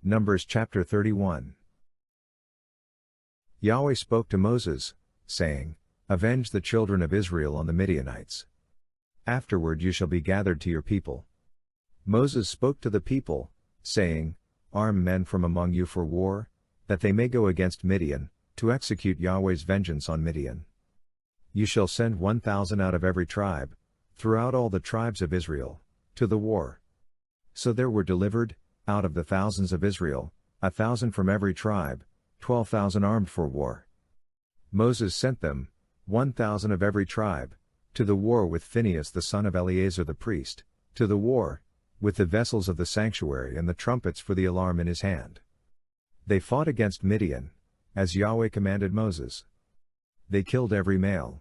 Numbers chapter 31. Yahweh spoke to Moses, saying, Avenge the children of Israel on the Midianites. Afterward you shall be gathered to your people. Moses spoke to the people, saying, Arm men from among you for war, that they may go against Midian, to execute Yahweh's vengeance on Midian. You shall send 1,000 out of every tribe, throughout all the tribes of Israel, to the war. So there were delivered, out of the thousands of Israel, 1,000 from every tribe, 12,000 armed for war. Moses sent them, 1,000 of every tribe, to the war with Phinehas the son of Eleazar the priest, to the war, with the vessels of the sanctuary and the trumpets for the alarm in his hand. They fought against Midian, as Yahweh commanded Moses. They killed every male.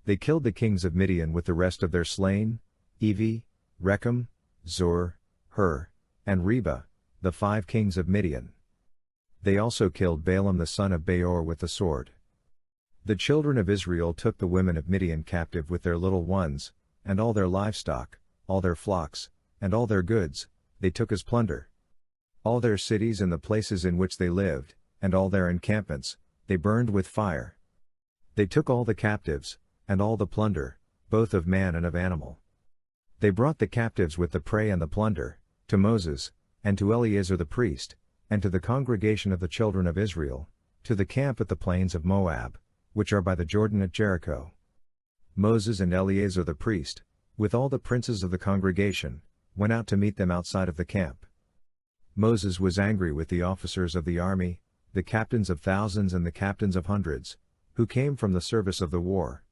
They killed the kings of Midian with the rest of their slain, Evi, Rechem, Zur, Hur, and Reba, the 5 kings of Midian. They also killed Balaam the son of Beor with the sword. The children of Israel took the women of Midian captive with their little ones, and all their livestock, all their flocks, and all their goods, they took as plunder. All their cities and the places in which they lived, and all their encampments, they burned with fire. They took all the captives, and all the plunder, both of man and of animal. They brought the captives with the prey and the plunder, to Moses, and to Eleazar the priest, and to the congregation of the children of Israel, to the camp at the plains of Moab, which are by the Jordan at Jericho. Moses and Eleazar the priest, with all the princes of the congregation, went out to meet them outside of the camp. Moses was angry with the officers of the army, the captains of thousands and the captains of hundreds, who came from the service of the war.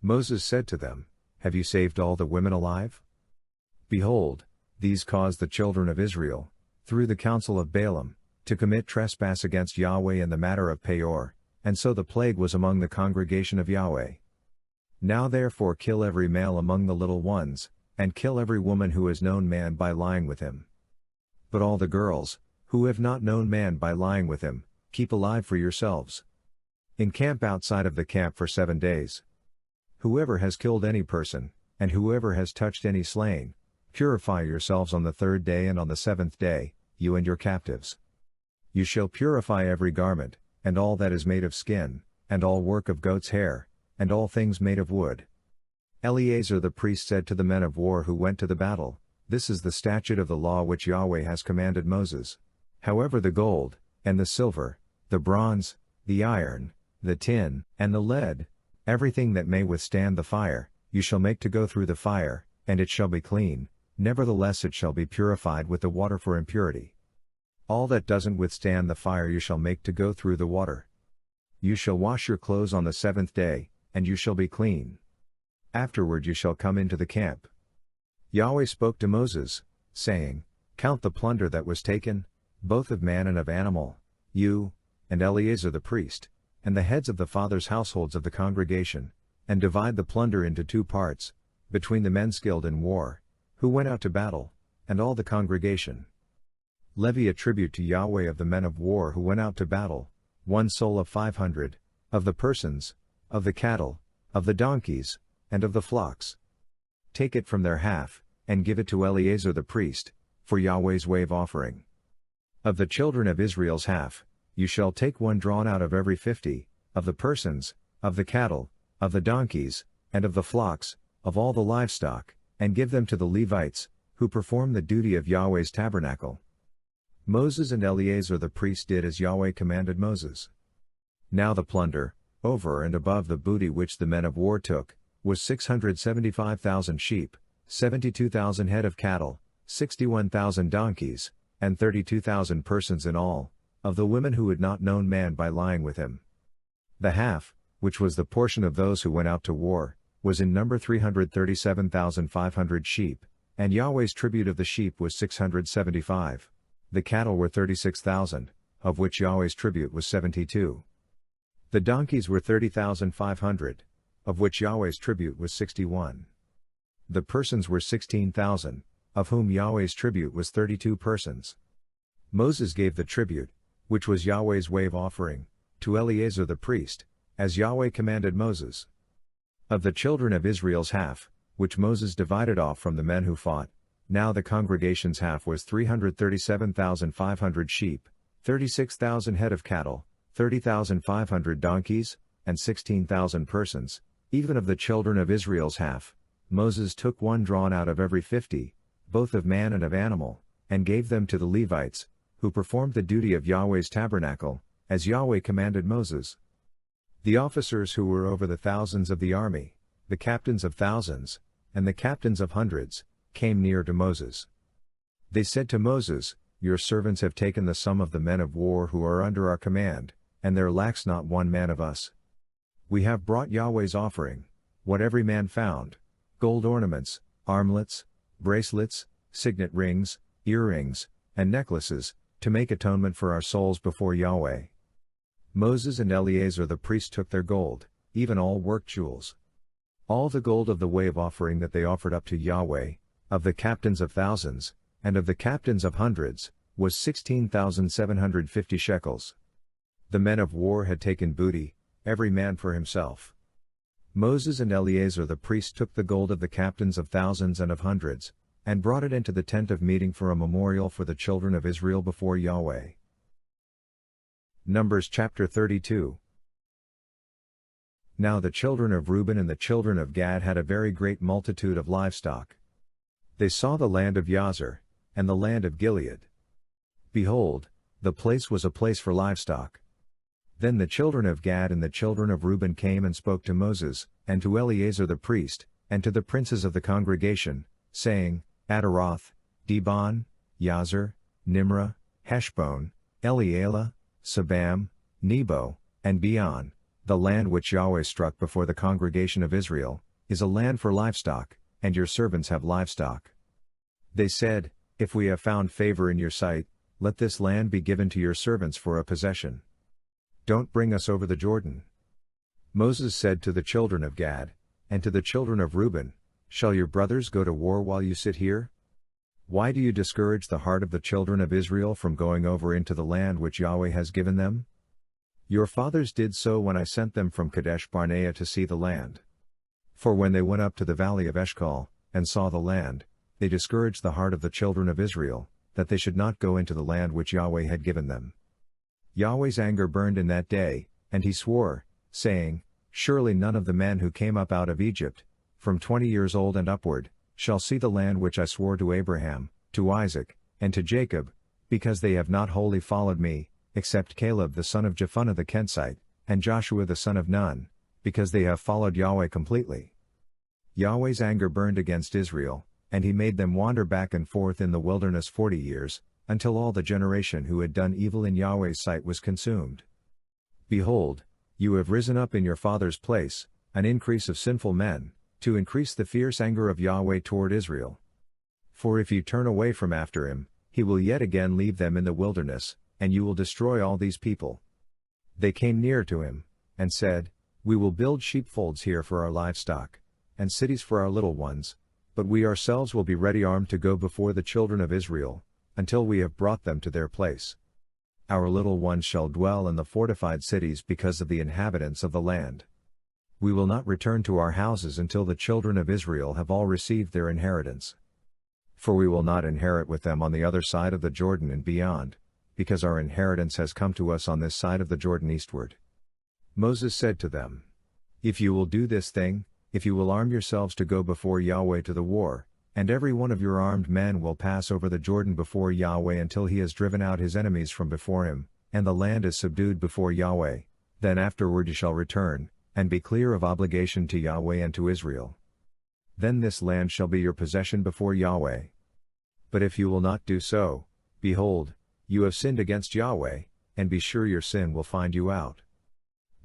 Moses said to them, Have you saved all the women alive? Behold, these caused the children of Israel, through the counsel of Balaam, to commit trespass against Yahweh in the matter of Peor, and so the plague was among the congregation of Yahweh. Now therefore kill every male among the little ones, and kill every woman who has known man by lying with him. But all the girls, who have not known man by lying with him, keep alive for yourselves. Encamp outside of the camp for 7 days. Whoever has killed any person, and whoever has touched any slain, purify yourselves on the 3rd day and on the 7th day, you and your captives. You shall purify every garment, and all that is made of skin, and all work of goat's hair, and all things made of wood. Eleazar the priest said to the men of war who went to the battle, This is the statute of the law which Yahweh has commanded Moses. However the gold, and the silver, the bronze, the iron, the tin, and the lead, everything that may withstand the fire, you shall make to go through the fire, and it shall be clean, nevertheless it shall be purified with the water for impurity. All that doesn't withstand the fire you shall make to go through the water. You shall wash your clothes on the 7th day, and you shall be clean. Afterward you shall come into the camp. Yahweh spoke to Moses, saying, Count the plunder that was taken, both of man and of animal, you, and Eleazar the priest, and the heads of the fathers' households of the congregation, and divide the plunder into 2 parts, between the men skilled in war, who went out to battle, and all the congregation. Levy a tribute to Yahweh of the men of war who went out to battle, 1 soul of 500, of the persons, of the cattle, of the donkeys, and of the flocks. Take it from their half, and give it to Eleazar the priest, for Yahweh's wave offering. Of the children of Israel's half, you shall take 1 drawn out of every 50, of the persons, of the cattle, of the donkeys, and of the flocks, of all the livestock, and give them to the Levites, who perform the duty of Yahweh's tabernacle. Moses and Eleazar the priest did as Yahweh commanded Moses. Now the plunder, over and above the booty which the men of war took, was 675,000 sheep, 72,000 head of cattle, 61,000 donkeys, and 32,000 persons in all, of the women who had not known man by lying with him. The half, which was the portion of those who went out to war, was in number 337,500 sheep, and Yahweh's tribute of the sheep was 675. The cattle were 36,000, of which Yahweh's tribute was 72. The donkeys were 30,500, of which Yahweh's tribute was 61. The persons were 16,000, of whom Yahweh's tribute was 32 persons. Moses gave the tribute, which was Yahweh's wave offering, to Eleazar the priest, as Yahweh commanded Moses. Of the children of Israel's half, which Moses divided off from the men who fought, Now the congregation's half was 337,500 sheep, 36,000 head of cattle, 30,500 donkeys, and 16,000 persons, even of the children of Israel's half. Moses took one drawn out of every 50, both of man and of animal, and gave them to the Levites, who performed the duty of Yahweh's tabernacle, as Yahweh commanded Moses. The officers who were over the thousands of the army, the captains of thousands, and the captains of hundreds, came near to Moses. They said to Moses, "Your servants have taken the sum of the men of war who are under our command, and there lacks not one man of us. We have brought Yahweh's offering, what every man found, gold ornaments, armlets, bracelets, signet rings, earrings, and necklaces, to make atonement for our souls before Yahweh." Moses and Eleazar the priest took their gold, even all work jewels. All the gold of the wave offering that they offered up to Yahweh, of the captains of thousands, and of the captains of hundreds, was 16,750 shekels. The men of war had taken booty, every man for himself. Moses and Eleazar the priest took the gold of the captains of thousands and of hundreds, and brought it into the tent of meeting for a memorial for the children of Israel before Yahweh. Numbers chapter 32. Now the children of Reuben and the children of Gad had a very great multitude of livestock. They saw the land of Yazer, and the land of Gilead. Behold, the place was a place for livestock. Then the children of Gad and the children of Reuben came and spoke to Moses, and to Eleazar the priest, and to the princes of the congregation, saying, Ataroth, Dibon, Yazer, Nimrah, Heshbon, Elealeh, Sabam, Nebo, and Beon, the land which Yahweh struck before the congregation of Israel, is a land for livestock, and your servants have livestock. They said, If we have found favor in your sight, let this land be given to your servants for a possession. Don't bring us over the Jordan. Moses said to the children of Gad, and to the children of Reuben, Shall your brothers go to war while you sit here? Why do you discourage the heart of the children of Israel from going over into the land which Yahweh has given them? Your fathers did so when I sent them from Kadesh Barnea to see the land. For when they went up to the valley of Eshcol, and saw the land, they discouraged the heart of the children of Israel, that they should not go into the land which Yahweh had given them. Yahweh's anger burned in that day, and he swore, saying, Surely none of the men who came up out of Egypt, from 20 years old and upward, shall see the land which I swore to Abraham, to Isaac, and to Jacob, because they have not wholly followed me, except Caleb the son of Jephunneh the Kenizzite, and Joshua the son of Nun, because they have followed Yahweh completely. Yahweh's anger burned against Israel, and he made them wander back and forth in the wilderness 40 years, until all the generation who had done evil in Yahweh's sight was consumed. Behold, you have risen up in your father's place, an increase of sinful men, to increase the fierce anger of Yahweh toward Israel. For if you turn away from after him, he will yet again leave them in the wilderness, and you will destroy all these people. They came near to him, and said, We will build sheepfolds here for our livestock, and cities for our little ones, but we ourselves will be ready armed to go before the children of Israel, until we have brought them to their place. Our little ones shall dwell in the fortified cities because of the inhabitants of the land. We will not return to our houses until the children of Israel have all received their inheritance. For we will not inherit with them on the other side of the Jordan and beyond, because our inheritance has come to us on this side of the Jordan eastward. Moses said to them, If you will do this thing, if you will arm yourselves to go before Yahweh to the war, and every one of your armed men will pass over the Jordan before Yahweh until he has driven out his enemies from before him, and the land is subdued before Yahweh, then afterward you shall return, and be clear of obligation to Yahweh and to Israel. Then this land shall be your possession before Yahweh. But if you will not do so, behold, you have sinned against Yahweh, and be sure your sin will find you out.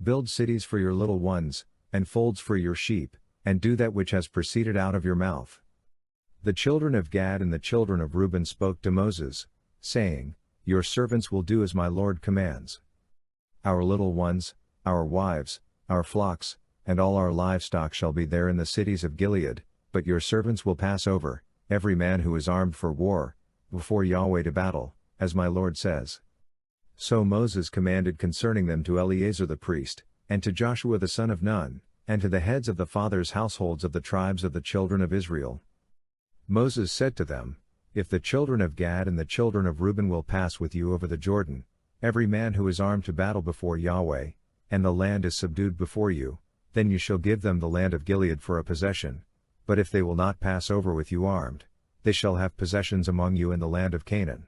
Build cities for your little ones, and folds for your sheep, and do that which has proceeded out of your mouth. The children of Gad and the children of Reuben spoke to Moses, saying, Your servants will do as my Lord commands. Our little ones, our wives, our flocks, and all our livestock shall be there in the cities of Gilead, but your servants will pass over, every man who is armed for war, before Yahweh to battle, as my Lord says. So Moses commanded concerning them to Eleazar the priest, and to Joshua the son of Nun, and to the heads of the fathers' households of the tribes of the children of Israel. Moses said to them, If the children of Gad and the children of Reuben will pass with you over the Jordan, every man who is armed to battle before Yahweh, and the land is subdued before you, then you shall give them the land of Gilead for a possession. But if they will not pass over with you armed, they shall have possessions among you in the land of Canaan.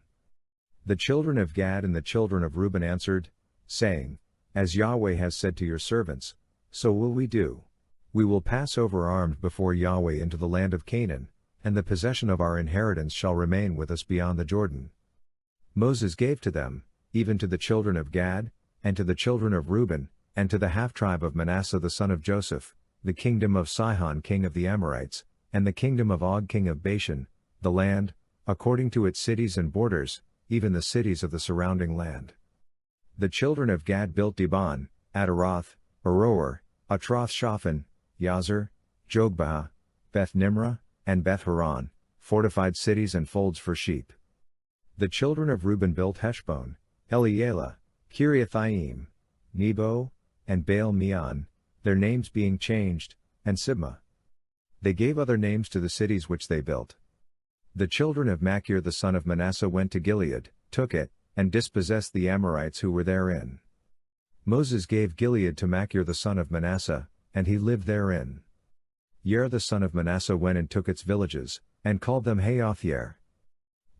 The children of Gad and the children of Reuben answered, saying, As Yahweh has said to your servants, so will we do. We will pass over armed before Yahweh into the land of Canaan, and the possession of our inheritance shall remain with us beyond the Jordan. Moses gave to them, even to the children of Gad, and to the children of Reuben, and to the half-tribe of Manasseh the son of Joseph, the kingdom of Sihon king of the Amorites, and the kingdom of Og king of Bashan, the land, according to its cities and borders, even the cities of the surrounding land. The children of Gad built Dibon, Adaroth, Aroer, Atroth-Shaphan, Yazer, Jogbah, Beth-Nimrah, and Beth-Horon, fortified cities and folds for sheep. The children of Reuben built Heshbon, Elealeh, Kiriathaim, Nebo, and Baal-Meon, their names being changed, and Sibmah. They gave other names to the cities which they built. The children of Machir the son of Manasseh went to Gilead, took it, and dispossessed the Amorites who were therein. Moses gave Gilead to Machir the son of Manasseh, and he lived therein. Yair the son of Manasseh went and took its villages, and called them Haoth-Yair.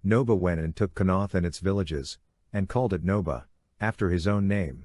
Nobah went and took Kenath and its villages, and called it Nobah, after his own name.